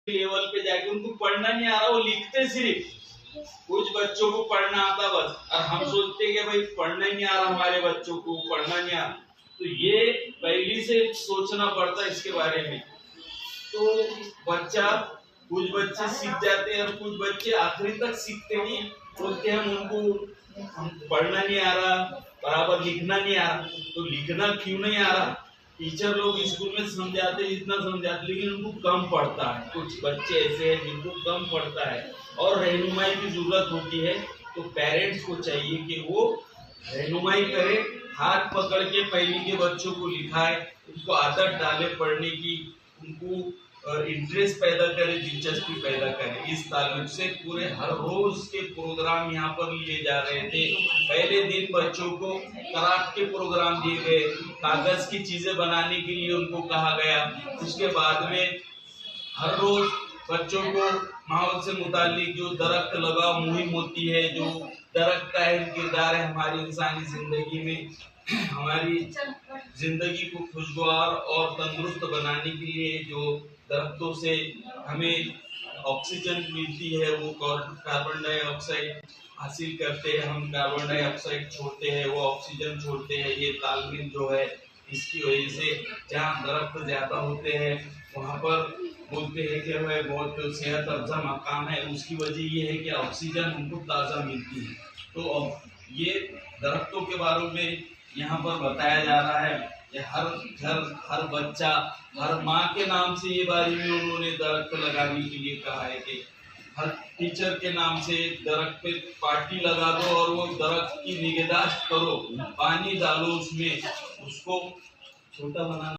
Level पे जाके उनको पढ़ना नहीं आ रहा, वो लिखते सिर्फ। कुछ बच्चों को पढ़ना आता बस, और हम सोचते कि भाई पढ़ना ही नहीं आ रहा, हमारे बच्चों को पढ़ना नहीं आ रहा। तो ये पहली से सोचना पड़ता है इसके बारे में। तो बच्चा, कुछ बच्चे सीख जाते हैं और कुछ बच्चे आखिरी तक सीखते नहीं, बोलते हैं उनको पढ़ना नहीं आ रहा, बराबर लिखना नहीं आ रहा। तो लिखना क्यों नहीं आ रहा? टीचर लोग स्कूल में समझाते जितना समझाते, लेकिन उनको कम पड़ता है। कुछ बच्चे ऐसे हैं जिनको कम पड़ता है और रहनुमाई की जरूरत होती है। तो पेरेंट्स को चाहिए कि वो रहनुमाई करे, हाथ पकड़ के पहली के बच्चों को लिखाए, उनको आदत डाले पढ़ने की, उनको इंटरेस्ट पैदा करे, दिलचस्पी पैदा करे। इस ताल्लुक से पूरे हर रोज के प्रोग्राम यहाँ पर लिए जा रहे थे। पहले दिन बच्चों को क्राफ्ट के प्रोग्राम दिए गए, कागज की चीजें बनाने के लिए उनको कहा गया। उसके बाद में हर रोज बच्चों को माहौल से मुतालिक जो दरख्त लगाओ मुहिम होती है, जो दरख्त का अहम किरदार है हमारी इंसानी जिंदगी में, हमारी जिंदगी को खुशगवार और तंदुरुस्त बनाने के लिए जो दरख्तों से हमें ऑक्सीजन मिलती है, वो कार्बन डाइऑक्साइड हासिल करते हैं, हम कार्बन डाइऑक्साइड छोड़ते हैं, वो ऑक्सीजन छोड़ते हैं। ये तालमेल जो है, इसकी वजह से जहाँ दरख्त ज्यादा होते हैं वहाँ पर बोलते हैं कि हमें बहुत सेहत अफजा मकाम है। उसकी वजह ये है कि ऑक्सीजन हमको ताज़ा मिलती है। तो अब ये दरख्तों के बारे में यहाँ पर बताया जा रहा है कि हर घर, हर बच्चा, हर माँ के नाम से ये बारी में उन्होंने दरख्त लगाने के लिए कहा है कि हर टीचर के नाम से दरख्त पे पार्टी लगा दो और वो दरख्त की निगहदाश्त करो, पानी डालो उसमें, उसको छोटा बनाना।